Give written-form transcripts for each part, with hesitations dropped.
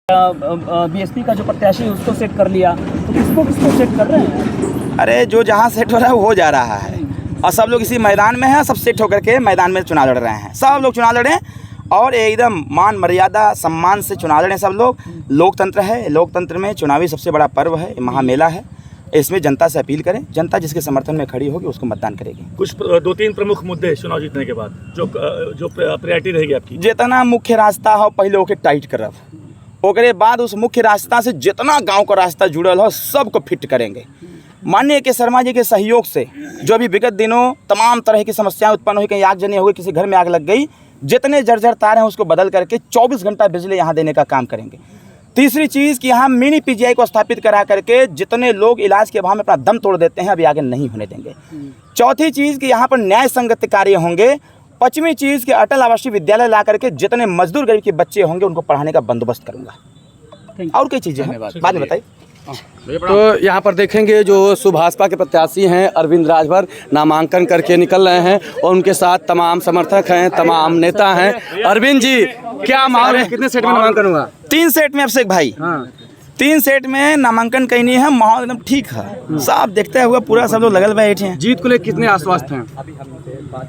BSP का जो प्रत्याशी है उसको सेट कर लिया, तो किसको सेट कर रहे हैं? अरे जो जहाँ सेट हो रहा है वो हो जा रहा है, और सब लोग इसी मैदान में हैं, सब सेट होकर के मैदान में चुनाव लड़ रहे हैं। सब लोग चुनाव लड़ें और एकदम मान मर्यादा सम्मान से चुनाव लड़ें सब लोग। लोकतंत्र है, लोकतंत्र में चुनावी सबसे बड़ा पर्व है, महामेला है। इसमें जनता से अपील करें, जनता जिसके समर्थन में खड़ी होगी उसको मतदान करेगी। कुछ 2-3 प्रमुख मुद्दे चुनाव जीतने के बाद जो प्रायोरिटी रहेगी आपकी? जितना मुख्य रास्ता हो पहले ओके टाइट करब, ओकरे बाद उस मुख्य रास्ता से जितना गांव का रास्ता जुड़ल हो सबको फिट करेंगे। माननीय के शर्मा जी के सहयोग से जो अभी विगत दिनों तमाम तरह की समस्याएं उत्पन्न हुई, कहीं आगजनी हो गई, किसी घर में आग लग गई, जितने जर्जर तार हैं उसको बदल करके 24 घंटा बिजली यहाँ देने का काम करेंगे। तीसरी चीज़ कि यहाँ मिनी पीजीआई को स्थापित करा करके जितने लोग इलाज के अभाव में अपना दम तोड़ देते हैं अभी आगे नहीं होने देंगे। चौथी चीज़ कि यहाँ पर न्याय संगत कार्य होंगे। पांचवी चीज़ कि अटल आवासीय विद्यालय ला करके जितने मजदूर गरीब के बच्चे होंगे उनको पढ़ाने का बंदोबस्त करूँगा। और कई चीज़ें हैं बाद में बताइए। तो यहाँ पर देखेंगे जो सुभाषपा के प्रत्याशी हैं अरविंद राजभर नामांकन करके निकल रहे हैं और उनके साथ तमाम समर्थक हैं, तमाम नेता हैं। अरविंद जी क्या माहौल है, कितने सेट में नामांकन हुआ? 3 सेट में अभिषेक भाई। 3 सेट में नामांकन कहीं नहीं है, माहौल एकदम ठीक है, साफ देखते हुए पूरा सब लोग लगल बैठे हैं। जीत को लेकर कितने आश्वस्त हैं?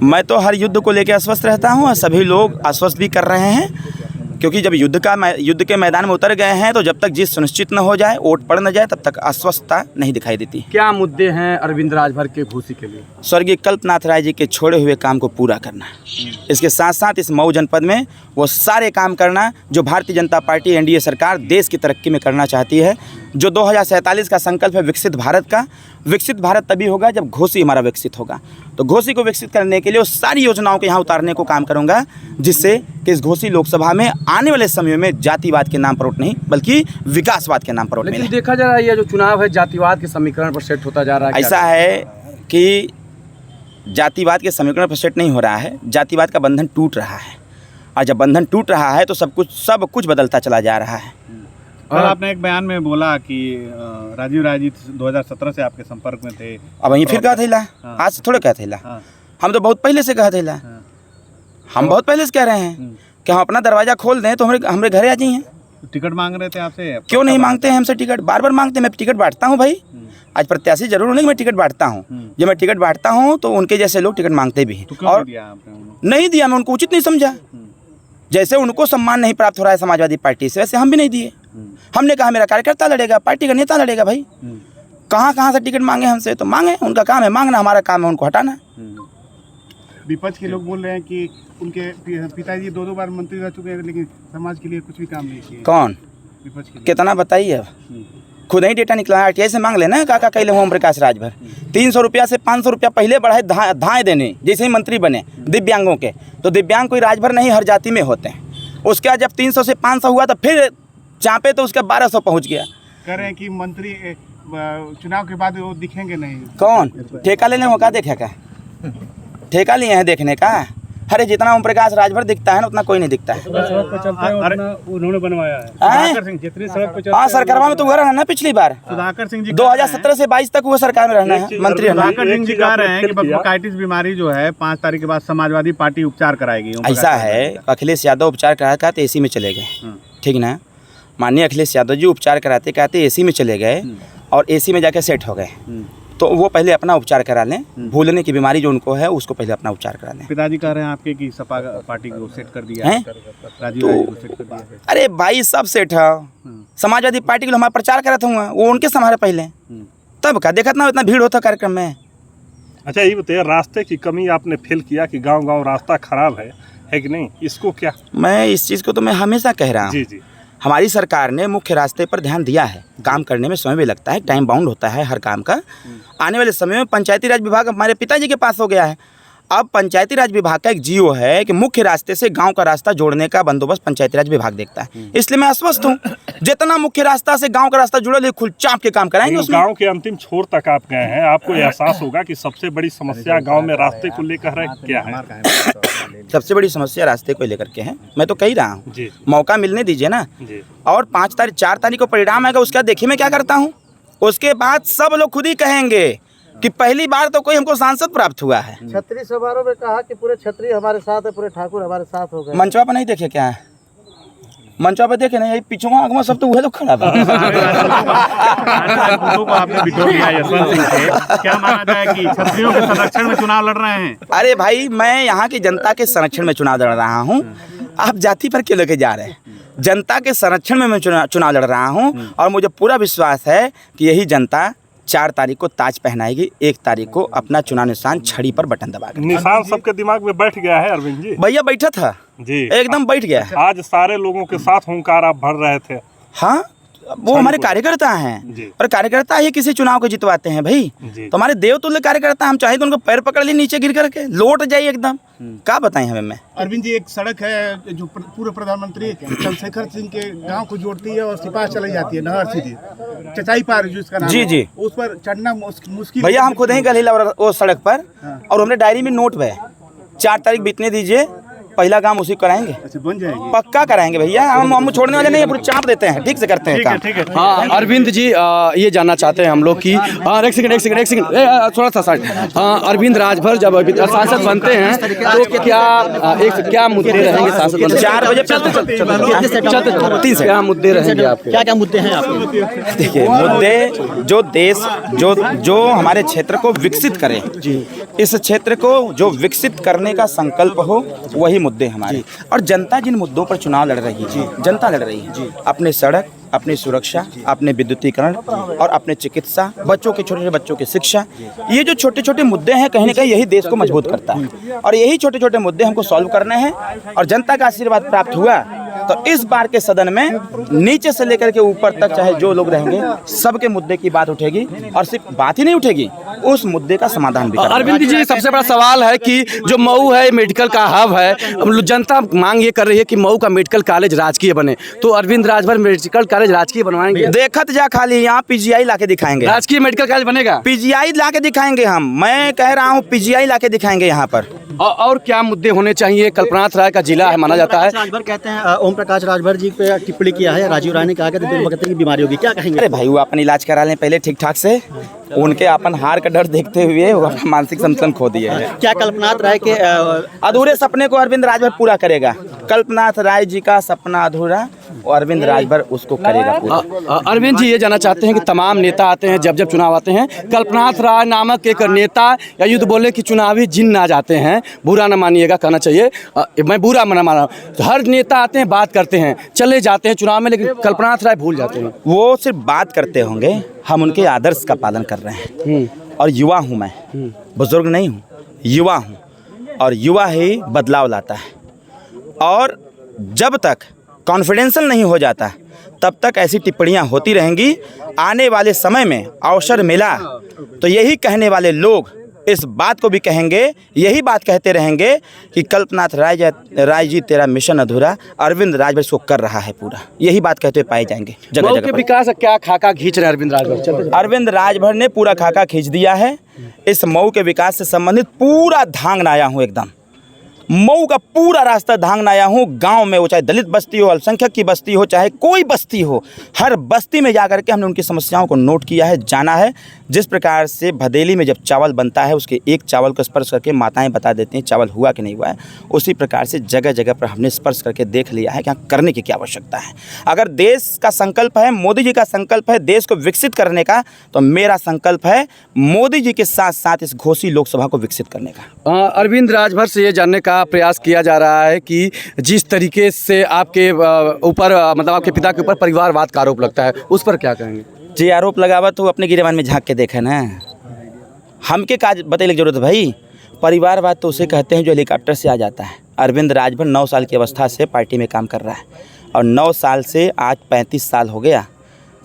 मैं तो हर युद्ध को लेकर आश्वस्त रहता हूँ और सभी लोग आश्वस्त भी कर रहे हैं, क्योंकि जब युद्ध के मैदान में उतर गए हैं तो जब तक जीत सुनिश्चित न हो जाए, वोट पड़ न जाए, तब तक आश्वस्तता नहीं दिखाई देती। क्या मुद्दे हैं अरविंद राजभर के भूसी के लिए? स्वर्गीय कल्पनाथ राय जी के छोड़े हुए काम को पूरा करना, इसके साथ साथ इस मऊ जनपद में वो सारे काम करना जो भारतीय जनता पार्टी एनडीए सरकार देश की तरक्की में करना चाहती है। जो 2047 का संकल्प है विकसित भारत का, विकसित भारत तभी होगा जब घोसी हमारा विकसित होगा। तो घोसी को विकसित करने के लिए उस सारी योजनाओं को यहाँ उतारने को काम करूँगा, जिससे कि इस घोसी लोकसभा में आने वाले समय में जातिवाद के नाम पर वोट नहीं बल्कि विकासवाद के नाम पर वोट मिले। लेकिन देखा जा रहा है ये जो चुनाव है जातिवाद के समीकरण पर सेट होता जा रहा है। ऐसा है कि जातिवाद के समीकरण पर सेट नहीं हो रहा है, जातिवाद का बंधन टूट रहा है, और जब बंधन टूट रहा है तो सब कुछ बदलता चला जा रहा है। और आपने एक बयान में बोला कि राजीव राय जी 2017 से आपके संपर्क में थे। अब वहीं फिर कहा था, आज से थोड़ा कहा था, हम तो बहुत पहले से कहा था, हम बहुत पहले से कह रहे हैं कि हम अपना दरवाजा खोल दें तो हमारे घरे आ जाइए। टिकट मांग रहे थे आपसे? क्यों नहीं मांगते हैं हमसे टिकट, बार बार मांगते हैं। मैं टिकट बांटता हूँ भाई, आज प्रत्याशी जरूर नहीं, मैं टिकट बांटता हूँ। जब मैं टिकट बांटता हूँ तो उनके जैसे लोग टिकट मांगते भी हैं। और नहीं दिया, मैं उनको उचित नहीं समझा। जैसे उनको सम्मान नहीं प्राप्त हो रहा है समाजवादी पार्टी से, वैसे हम भी नहीं दिए। हमने कहा मेरा कार्यकर्ता लड़ेगा, पार्टी का नेता लड़ेगा। भाई कहाँ से टिकट मांगे हमसे, तो मांगे, उनका काम है मांगना, हमारा काम है उनको हटाना। विपक्ष के लोग बोल रहे हैं कि उनके पिताजी 2 बार मंत्री रह चुके हैं लेकिन समाज के लिए कुछ भी काम नहीं किए। कौन? विपक्ष के कितना बताइए, खुद ही डेटा निकला है, आरटीआई से मांग लेना। काका कैले ओम प्रकाश राजभर 300 रुपया से 500 रुपया पहले बढ़ाए धाएँ देने, जैसे ही मंत्री बने दिव्यांगों के। तो दिव्यांग कोई राजभर नहीं, हर जाति में होते हैं। उसके बाद जब 300 से 500 हुआ तो फिर चापे तो उसका 1200 पहुँच गया। कह रहे हैं कि मंत्री चुनाव के बाद वो दिखेंगे नहीं। कौन? ठेका लेने को क्या देखेगा, ठेका लिए हैं देखने का। अरे जितना ओम प्रकाश राजभर दिखता है ना उतना कोई नहीं दिखता है। उन्होंने बनवाया है। हाँ, सरकारवा में तो हुआ रहना ना पिछली बार, सुधाकर सिंह जी 2017 से 22 तक वो सरकार में रहना है, मंत्री रहना। सुधाकर सिंह जी कह रहे हैं कि बब्बरकाइटिस बीमारी जो है 5 तारीख के बाद समाजवादी पार्टी उपचार कराएगी। ऐसा है, अखिलेश यादव उपचार कराते तो एसी में चले गए, ठीक ना। माननीय अखिलेश यादव जी उपचार कराते कहते एसी में चले गए और एसी में जाके सेट हो गए। तो वो पहले अपना उपचार करा लें, भूलने की बीमारी जो उनको है उसको पहले अपना उपचार करा लें। पिताजी कह रहे हैं आपके कि सपा पार्टी को सेट कर दिया है, राजीव राय को सेट कर दिया है। अरे भाई सब सेट है, समाजवादी पार्टी के लिए हमारा प्रचार करते हुए वो उनके समारे पहले, तब का देखा ना इतना भीड़ होता कार्यक्रम में। अच्छा ये बताइए, रास्ते की कमी आपने फील किया कि गांव रास्ता खराब है कि नहीं, इसको क्या? मैं इस चीज़ को तो मैं हमेशा कह रहा हूँ। जी। हमारी सरकार ने मुख्य रास्ते पर ध्यान दिया है, काम करने में समय भी लगता है, टाइम बाउंड होता है हर काम का। आने वाले समय में पंचायती राज विभाग हमारे पिताजी के पास हो गया है। अब पंचायती राज विभाग का एक जीओ है कि मुख्य रास्ते से गांव का रास्ता जोड़ने का बंदोबस्त पंचायती राज विभाग देखता है। इसलिए मैं आश्वस्त हूँ, जितना मुख्य रास्ता से गांव का रास्ता जुड़े खुल चाप के काम कराएंगे। उसमें गांव के अंतिम छोर तक आप गए हैं, आपको एहसास होगा कि सबसे बड़ी समस्या गांव में रास्ते को लेकर है क्या है? सबसे बड़ी समस्या रास्ते को लेकर के है, मैं तो कह रहा हूँ, मौका मिलने दीजिए ना। और 4 तारीख को परिणाम आएगा, उसके बाद देखिए मैं क्या करता हूँ। उसके बाद सब लोग खुद ही कहेंगे कि पहली बार तो कोई हमको सांसद प्राप्त हुआ है। छतरी समारोह में कहा कि पूरे छतरी हमारे साथ है, पूरे ठाकुर हमारे साथ हो गए। मंचवा पर नहीं देखे क्या है? मंचा पे देखे ना, यही पिछुआ आगमा सब तो वह लोग खड़ा बा। मुद्दों को आपने बिटोर लिया यशवंत सिंह से, क्या माना जाए कि क्षत्रियों के संरक्षण में चुनाव लड़ रहे हैं? अरे भाई, मैं यहाँ की जनता के संरक्षण में चुनाव लड़ रहा हूँ। आप जाति पर क्यों लेके जा रहे हैं? जनता के संरक्षण में मैं चुनाव लड़ रहा हूँ और मुझे पूरा विश्वास है कि यही जनता 4 तारीख को ताज पहनाएगी, 1 तारीख को अपना चुनाव निशान छड़ी पर बटन दबाकर। निशान सबके दिमाग में बैठ गया है अरविंद जी। भैया बैठा था जी, एकदम बैठ गया। आज सारे लोगों के साथ हुंकार आप भर रहे थे। हाँ, वो हमारे कार्यकर्ता हैं जी। और कार्यकर्ता ही किसी चुनाव को जितवाते हैं भाई। जी। तो हमारे देवतुल्य कार्यकर्ता, हम चाहे तो उनको पैर पकड़ लिए नीचे गिर करके लौट जाइए एकदम। क्या बताएं हमें मैं। अरविंद जी, एक सड़क है जो पूर्व प्रधानमंत्री चंद्रशेखर सिंह के गांव को जोड़ती है और सिपाही चली जाती है नहर सीधी चचाई पार जो इसका नाम जी है। जी। उस पर चढ़ना मुश्किल। भैया हम खुद ही गए वो सड़क पर और हमने डायरी में नोट है 4 तारीख बीतने दीजिए, पहला काम उसी कराएंगे। अच्छा, बन जाएगी। पक्का कराएंगे भैया, हम छोड़ने वाले नहीं है, पूरी चाप देते हैं, ठीक से करते हैं काम। ठीक है। हाँ अरविंद जी, ये जानना चाहते हैं हम लोग कि एक सेकंड थोड़ा सा साइड। अरविंद राजभर जब सांसद बनते हैं तो क्या मुद्दे रहेंगे सांसद बनते? 4 बजे क्या मुद्दे रहेंगे आपके? क्या क्या मुद्दे हैं आपके? देखिए, मुद्दे जो देश जो हमारे क्षेत्र को विकसित करे, इस क्षेत्र को जो विकसित करने का संकल्प हो, वही मुद्दे हमारे। और जनता जिन मुद्दों पर चुनाव लड़ रही है, जनता लड़ रही है अपने सड़क, अपनी सुरक्षा, अपने विद्युतीकरण और अपने चिकित्सा, बच्चों के छोटे छोटे बच्चों की शिक्षा, ये जो छोटे छोटे मुद्दे हैं कहीं ना कहीं यही देश को मजबूत करता है और यही छोटे छोटे मुद्दे हमको सॉल्व करने हैं। और जनता का आशीर्वाद प्राप्त हुआ तो इस बार के सदन में नीचे से लेकर के ऊपर तक चाहे जो लोग रहेंगे, सबके मुद्दे की बात उठेगी और सिर्फ बात ही नहीं उठेगी, उस मुद्दे का समाधान भी। अरविंद जी, सबसे बड़ा सवाल है कि जो मऊ है मेडिकल का हब है, जनता मांग ये कर रही है कि मऊ का मेडिकल कॉलेज राजकीय बने, तो अरविंद राजभर मेडिकल कॉलेज राजकीय बनवाएंगे? देखत जा खाली यहाँ पीजीआई लाके दिखाएंगे। राजकीय मेडिकल कॉलेज बनेगा? पीजीआई लाके दिखाएंगे हम, मैं कह रहा हूँ पीजीआई लाके दिखाएंगे यहाँ पर। और क्या मुद्दे होने चाहिए? कल्पनाथ राय का जिला है माना जाता है। राजभर कहते हैं, ओम प्रकाश राजभर जी पे टिप्पणी किया है, राजीव राय ने कहा कि दिल बगत की बीमारी होगी, क्या कहेंगे? अरे भाई, वो अपन इलाज करा लें पहले ठीक ठाक से, उनके अपन हार का डर देखते हुए वो अपना मानसिक संतुलन खो दिए हैं। क्या कल्पनाथ राय के अधूरे सपने को अरविंद राजभर पूरा करेगा। कल्पनाथ राय जी का सपना अधूरा, अरविंद राजभर उसको करेगा पूरा। अरविंद जी ये जानना चाहते हैं कि तमाम नेता आते हैं, जब चुनाव आते हैं, कल्पनाथ राय नामक एक नेता या यूँ तो बोले कि चुनावी जिन्न आ जाते हैं, बुरा न मानिएगा, कहना चाहिए, मैं बुरा मना मान रहा हूँ। हर नेता आते हैं, बात करते हैं, चले जाते हैं चुनाव में, लेकिन कल्पनाथ राय भूल जाते हैं। वो सिर्फ बात करते होंगे, हम उनके आदर्श का पालन कर रहे हैं। और युवा हूँ मैं, बुजुर्ग नहीं हूँ, युवा हूँ और युवा ही बदलाव लाता है। और जब तक कॉन्फिडेंशियल नहीं हो जाता तब तक ऐसी टिप्पणियां होती रहेंगी। आने वाले समय में अवसर मिला तो यही कहने वाले लोग इस बात को भी कहेंगे, यही बात कहते रहेंगे कि कल्पनाथ राय जी तेरा मिशन अधूरा, अरविंद राजभर इसको कर रहा है पूरा, यही बात कहते हुए पाए जाएंगे जगह जगह पर। विकास क्या खाका खींच रहे हैं अरविंद राजभर? अरविंद राजभर ने पूरा खाका खींच दिया है। इस मऊ के विकास से संबंधित पूरा धांग आया हूँ, एकदम मऊ का पूरा रास्ता धांगना आया हूँ। गांव में वो चाहे दलित बस्ती हो, अल्पसंख्यक की बस्ती हो, चाहे कोई बस्ती हो, हर बस्ती में जाकर के हमने उनकी समस्याओं को नोट किया है, जाना है। जिस प्रकार से भदेली में जब चावल बनता है उसके एक चावल को स्पर्श करके माताएं बता देती हैं चावल हुआ कि नहीं हुआ है, उसी प्रकार से जगह जगह पर हमने स्पर्श करके देख लिया है कि यहाँ करने की क्या आवश्यकता है। अगर देश का संकल्प है, मोदी जी का संकल्प है देश को विकसित करने का, तो मेरा संकल्प है मोदी जी के साथ साथ इस घोसी लोकसभा को विकसित करने का। अरविंद राजभर से ये जानने का प्रयास किया जा रहा है कि जिस तरीके से आपके ऊपर मतलब आपके पिता के ऊपर परिवारवाद का आरोप लगता है, उस पर क्या कहेंगे? जी, आरोप लगावा तो अपने गिरेबान में झांक के देखे ना, हमके काज बताइए की जरूरत है भाई। परिवारवाद तो उसे कहते हैं जो हेलीकॉप्टर से आ जाता है। अरविंद राजभर 9 साल की अवस्था से पार्टी में काम कर रहा है और 9 साल से आज 35 साल हो गया।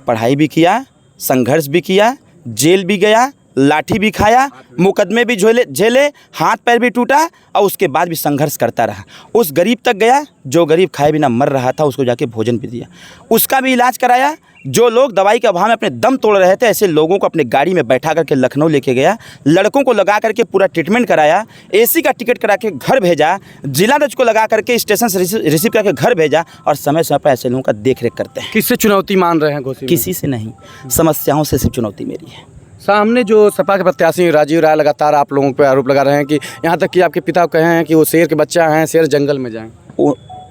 पढ़ाई भी किया, संघर्ष भी किया, जेल भी गया, लाठी भी खाया, मुकदमे भी झेले, हाथ पैर भी टूटा और उसके बाद भी संघर्ष करता रहा। उस गरीब तक गया जो गरीब खाए बिना मर रहा था, उसको जाके भोजन भी दिया, उसका भी इलाज कराया। जो लोग दवाई के अभाव में अपने दम तोड़ रहे थे, ऐसे लोगों को अपने गाड़ी में बैठा करके लखनऊ लेके गया, लड़कों को लगा करके पूरा ट्रीटमेंट कराया, एसी का टिकट करा के घर भेजा, जिला जज को लगा करके स्टेशन से रिसीव करके घर भेजा और समय समय पर ऐसे लोगों का देख रेख करते हैं। किससे चुनौती मान रहे हैं घोसी? किसी से नहीं, समस्याओं से सिर्फ चुनौती मेरी है। सामने जो सपा के प्रत्याशी राजीव राय लगातार आप लोगों पर आरोप लगा रहे हैं कि यहाँ तक कि आपके पिता कहे हैं कि वो शेर के बच्चा हैं, शेर जंगल में जाएं।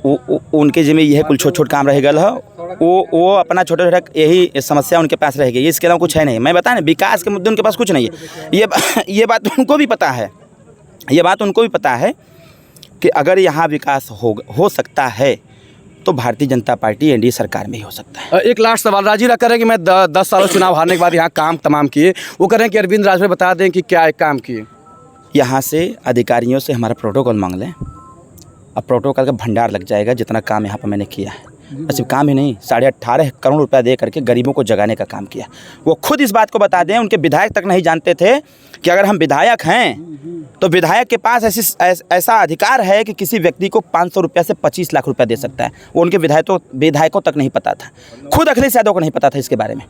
उनके जिम्मे यह कुल छोट छोट काम रह गल है। वो अपना छोटा छोटा यही समस्या उनके पास रह गई, इसके अलावा कुछ है नहीं। मैं बताया ना, विकास के मुद्दे उनके पास कुछ नहीं है। ये बात उनको भी पता है, ये बात उनको भी पता है कि अगर यहाँ विकास हो सकता है तो भारतीय जनता पार्टी एनडीए सरकार में ही हो सकता है। एक लास्ट सवाल, राजीव कह रहे हैं कि मैं 10 सालों चुनाव हारने के बाद यहाँ काम तमाम किए, वो कह रहे हैं कि अरविंद राजभर बता दें कि क्या एक काम किए। यहाँ से अधिकारियों से हमारा प्रोटोकॉल मांग लें, अब प्रोटोकॉल का भंडार लग जाएगा जितना काम यहाँ पर मैंने किया है। और सिर्फ काम ही नहीं, 18.5 करोड़ रुपया दे करके गरीबों को जगाने का काम किया। वो खुद इस बात को बता दें, उनके विधायक तक नहीं जानते थे कि अगर हम विधायक हैं तो विधायक के पास ऐसा अधिकार है कि किसी व्यक्ति को 500 रुपया से 25 लाख रुपया दे सकता है। वो उनके विधायकों तक नहीं पता था, खुद अखिलेश यादव को नहीं पता था इसके बारे में।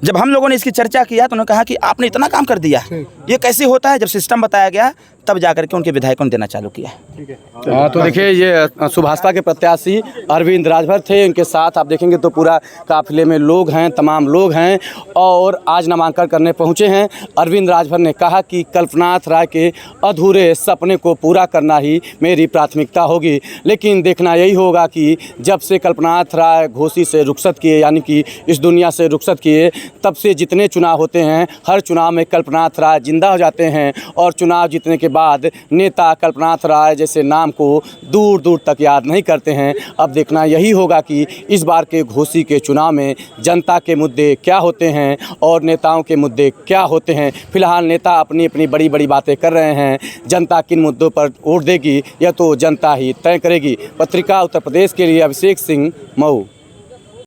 जब हम लोगों ने इसकी चर्चा किया तो उन्होंने कहा कि आपने इतना काम कर दिया, ये कैसे होता है। जब सिस्टम बताया गया तब जाकर के उनके विधायकों ने देना चालू किया। तो देखिए, ये सुभाषपा के प्रत्याशी अरविंद राजभर थे। इनके साथ आप देखेंगे तो पूरा काफिले में लोग हैं, तमाम लोग हैं और आज नामांकन करने पहुंचे हैं। अरविंद राजभर ने कहा कि कल्पनाथ राय के अधूरे सपने को पूरा करना ही मेरी प्राथमिकता होगी। लेकिन देखना यही होगा कि जब से कल्पनाथ राय घोसी से रुखसत किए, यानी कि इस दुनिया से रुखसत किए, तब से जितने चुनाव होते हैं हर चुनाव में कल्पनाथ राय जिंदा हो जाते हैं और चुनाव जीतने के बाद नेता कल्पनाथ राय जैसे नाम को दूर दूर तक याद नहीं करते हैं। अब देखना यही होगा कि इस बार के घोसी के चुनाव में जनता के मुद्दे क्या होते हैं और नेताओं के मुद्दे क्या होते हैं। फिलहाल नेता अपनी अपनी बड़ी बड़ी बातें कर रहे हैं, जनता किन मुद्दों पर वोट देगी यह तो जनता ही तय करेगी। पत्रिका उत्तर प्रदेश के लिए अभिषेक सिंह, मऊ।